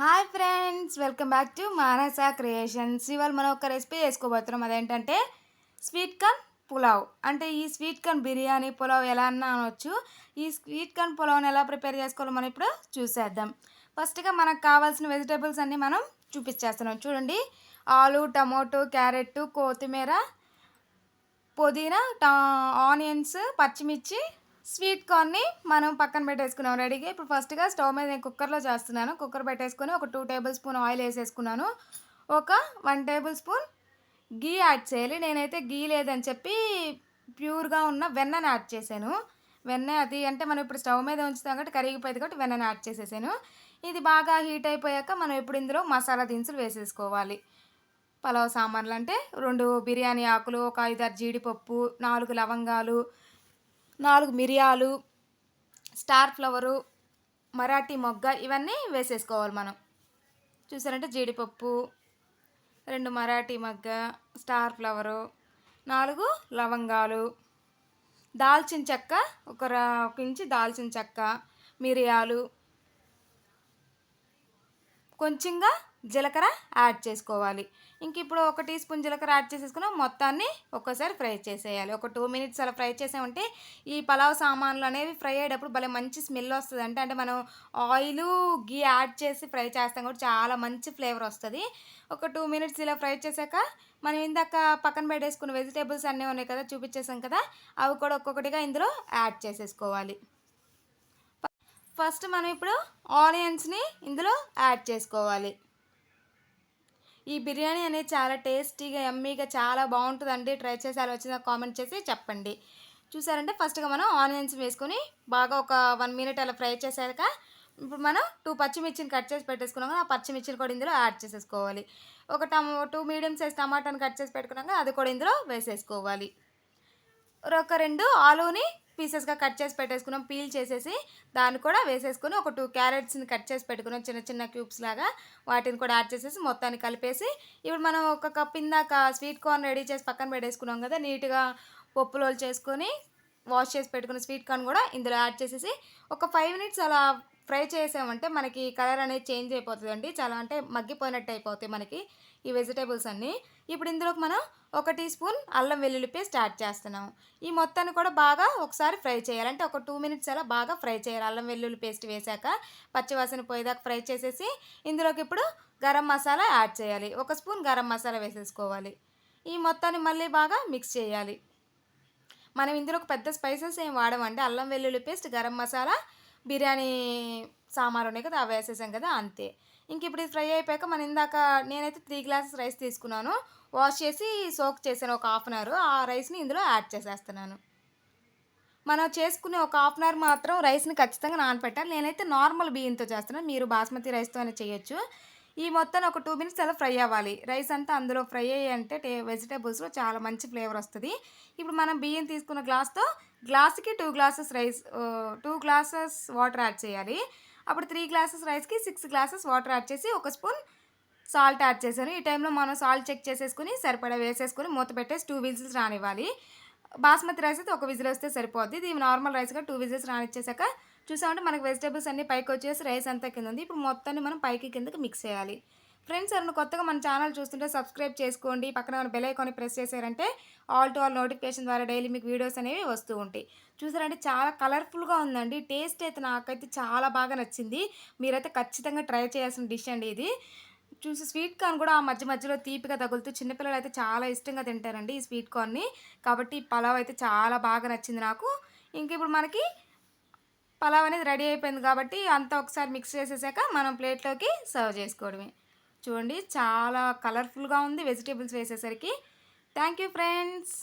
Hi friends, welcome back to Manasa creations. ఇవాళ మనం ఒక రెసిపీ చేసుకోబోతున్నాం. అదేంటంటే స్వీట్ కార్న్ పులావ్. అంటే ఈ స్వీట్ కార్న్ బిర్యానీ పులావ్ ఎలా అన్నా అనవచ్చు. ఈ స్వీట్ కార్న్ పులావ్ని ఎలా ప్రిపేర్ చేసుకోవాలో మనం ఇప్పుడు చూసేద్దాం. ఫస్ట్గా మనకు కావాల్సిన వెజిటేబుల్స్ అన్నీ మనం చూపించేస్తున్నాం. చూడండి, ఆలు, టమోటో, క్యారెట్, కొత్తిమీర, పుదీనా, ఆనియన్స్, పచ్చిమిర్చి, స్వీట్ కార్న్ని మనం పక్కన పెట్టేసుకున్నాం రెడీగా. ఇప్పుడు ఫస్ట్గా స్టవ్ మీద నేను కుక్కర్లో చేస్తున్నాను. కుక్కర్ పెట్టేసుకొని ఒక 2 టేబుల్ స్పూన్ ఆయిల్ వేసేసుకున్నాను. ఒక 1 టేబుల్ స్పూన్ గీ యాడ్ చేయాలి. నేనైతే గీ లేదని చెప్పి ప్యూర్గా ఉన్న వెన్నని యాడ్ చేశాను. వెన్న అది అంటే మనం ఇప్పుడు స్టవ్ మీద ఉంచుతాం కాబట్టి కరిగిపోయింది కాబట్టి వెన్నని యాడ్ చేసేసాను. ఇది బాగా హీట్ అయిపోయాక మనం ఇప్పుడు ఇందులో మసాలా దినుసులు వేసేసుకోవాలి. పలావ్ సామాన్లు అంటే 2 బిర్యానీ ఆకులు, ఒక 5, 6 జీడిపప్పు, 4 లవంగాలు, 4 మిరియాలు, స్టార్ ఫ్లవరు, మరాఠీ మొగ్గ, ఇవన్నీ వేసేసుకోవాలి మనం. చూసారంటే జీడిపప్పు, 2 మరాఠీ మొగ్గ, స్టార్ ఫ్లవరు, 4 లవంగాలు, దాల్చిన చెక్క, ఒక ఇంచి దాల్చిన చెక్క, మిరియాలు, కొంచెంగా జీలకర్ర యాడ్ చేసుకోవాలి. ఇంక ఇప్పుడు ఒక టీ స్పూన్ జీలకర్ర యాడ్ చేసేసుకున్నాం. మొత్తాన్ని ఒక్కసారి ఫ్రై చేసేయాలి. ఒక 2 మినిట్స్ అలా ఫ్రై చేసామంటే ఈ పలావ్ సామాన్లు అనేవి ఫ్రై అయ్యేటప్పుడు భలే మంచి స్మెల్ వస్తుంది. అంటే మనం ఆయిలు గీ యాడ్ చేసి ఫ్రై చేస్తాం కాబట్టి చాలా మంచి ఫ్లేవర్ వస్తుంది. ఒక 2 మినిట్స్ ఇలా ఫ్రై చేశాక మనం ఇందాక పక్కన పెట్టేసుకున్న వెజిటేబుల్స్ అన్నీ ఉన్నాయి కదా, చూపించేసాం కదా, అవి కూడా ఒక్కొక్కటిగా ఇందులో యాడ్ చేసేసుకోవాలి. ఫస్ట్ మనం ఇప్పుడు ఆనియన్స్ని ఇందులో యాడ్ చేసుకోవాలి. ఈ బిర్యానీ అనేది చాలా టేస్టీగా యమ్మీగా చాలా బాగుంటుందండి. ట్రై చేసి అలా వచ్చిందా కామెంట్ చేసి చెప్పండి. చూసారంటే ఫస్ట్గా మనం ఆనియన్స్ వేసుకొని బాగా ఒక 1 మినిట్ అలా ఫ్రై చేశాక ఇప్పుడు మనం 2 పచ్చిమిర్చిని కట్ చేసి పెట్టేసుకున్నాం కదా, ఆ పచ్చిమిర్చిని కూడా ఇందులో యాడ్ చేసేసుకోవాలి. ఒక 2 మీడియం సైజ్ టమాటాని కట్ చేసి పెట్టుకున్నాక అది కూడా ఇందులో వేసేసుకోవాలి. ఒక 2 ఆలూని పీసెస్గా కట్ చేసి పెట్టేసుకున్నాం, పీల్ చేసేసి దాన్ని కూడా వేసేసుకొని ఒక 2 క్యారెట్స్ని కట్ చేసి పెట్టుకున్నాం చిన్న చిన్న క్యూబ్స్ లాగా, వాటిని కూడా యాడ్ చేసేసి మొత్తాన్ని కలిపేసి ఇప్పుడు మనం ఒక కప్ ఇందాక స్వీట్ కార్న్ రెడీ చేసి పక్కన పెట్టేసుకున్నాం కదా, నీట్గా పప్పులోలు చేసుకొని వాష్ చేసి పెట్టుకున్న స్వీట్ కార్న్ కూడా ఇందులో యాడ్ చేసేసి ఒక 5 మినిట్స్ అలా ఫ్రై చేసామంటే మనకి కలర్ అనేది చేంజ్ అయిపోతుందండి. చాలా అంటే మగ్గిపోయినట్టు అయిపోతాయి మనకి ఈ వెజిటేబుల్స్ అన్నీ. ఇప్పుడు ఇందులోకి మనం ఒక టీ స్పూన్ అల్లం వెల్లుల్లి పేస్ట్ యాడ్ చేస్తున్నాము. ఈ మొత్తాన్ని కూడా బాగా ఒకసారి ఫ్రై చేయాలి. అంటే ఒక 2 మినిట్స్ అలా బాగా ఫ్రై చేయాలి. అల్లం వెల్లుల్లి పేస్ట్ వేశాక పచ్చివాసన పోయేదాకా ఫ్రై చేసేసి ఇందులోకి ఇప్పుడు గరం మసాలా యాడ్ చేయాలి. ఒక స్పూన్ గరం మసాలా వేసేసుకోవాలి. ఈ మొత్తాన్ని మళ్ళీ బాగా మిక్స్ చేయాలి. మనం ఇందులో ఒక పెద్ద స్పైసెస్ ఏం వాడమంటే అల్లం వెల్లుల్లి పేస్ట్, గరం మసాలా, బిర్యానీ సామాన్లు ఉన్నాయి కదా, అవి వేసేసాం కదా, అంతే. ఇంక ఇప్పుడు ఇది ఫ్రై అయిపోయాక మనం ఇందాక నేనైతే 3 గ్లాసెస్ రైస్ తీసుకున్నాను. వాష్ చేసి సోక్ చేశాను ఒక హాఫ్ అన్ అవర్. ఆ రైస్ని ఇందులో యాడ్ చేసేస్తున్నాను. మనం చేసుకునే ఒక హాఫ్ అన్ అవర్ మాత్రం రైస్ని ఖచ్చితంగా నానపెట్టాలి. నేనైతే నార్మల్ బియ్యంతో చేస్తున్నాను, మీరు బాస్మతి రైస్తోనే చేయొచ్చు. ఈ మొత్తాన్ని ఒక 2 మినిట్స్ అలా ఫ్రై అవ్వాలి. రైస్ అంతా అందులో ఫ్రై అయ్యంటే వెజిటేబుల్స్లో చాలా మంచి ఫ్లేవర్ వస్తుంది. ఇప్పుడు మనం బియ్యం తీసుకున్న గ్లాస్తో గ్లాస్కి 2 glasses rice 2 glasses water add చేయాలి. అప్పుడు 3 గ్లాసెస్ రైస్కి 6 గ్లాసెస్ వాటర్ యాడ్ చేసి ఒక స్పూన్ సాల్ట్ యాడ్ చేశాను. ఈ టైంలో మనం సాల్ట్ చెక్ చేసేసుకుని సరిపడా వేసేసుకొని మూత పెట్టేసి 2 విజిల్స్ రానివ్వాలి. బాస్మతి రైస్ అయితే ఒక విజిల్ వస్తే సరిపోద్ది. ఇది నార్మల్ రైస్గా 2 విజిల్స్ రానిచ్చేసాక చూసామంటే మనకి వెజిటేబుల్స్ అన్నీ పైకి వచ్చేసి రైస్ అంతా కింద ఉంది. ఇప్పుడు మొత్తాన్ని మనం పైకి కిందకి మిక్స్ చేయాలి. ఫ్రెండ్స్, ఎవరైనా కొత్తగా మన ఛానల్ చూస్తుంటే సబ్స్క్రైబ్ చేసుకోండి. పక్కన ఉన్న బెల్ ఐకాన్ని ప్రెస్ చేశారంటే ఆల్ టు ఆల్ నోటిఫికేషన్ ద్వారా డైలీ మీకు వీడియోస్ అనేవి వస్తూ ఉంటాయి. చూసారంటే చాలా కలర్ఫుల్గా ఉందండి. టేస్ట్ అయితే నాకైతే చాలా బాగా నచ్చింది. మీరైతే ఖచ్చితంగా ట్రై చేయాల్సిన డిష్ అండి ఇది. చూసి స్వీట్ కార్న్ కూడా ఆ మధ్య మధ్యలో తీపిగా తగులుతూ చిన్నపిల్లలు అయితే చాలా ఇష్టంగా తింటారండి ఈ స్వీట్ కార్న్ని. కాబట్టి ఈ పలావ్ అయితే చాలా బాగా నచ్చింది నాకు. ఇంక ఇప్పుడు మనకి పలావ్ అనేది రెడీ అయిపోయింది కాబట్టి అంతా ఒకసారి మిక్స్ చేసేసాక మనం ప్లేట్లోకి సర్వ్ చేసుకోవడమే. చూడండి, చాలా కలర్ఫుల్గా ఉంది వెజిటేబుల్స్ వేసేసరికి. Thank you friends.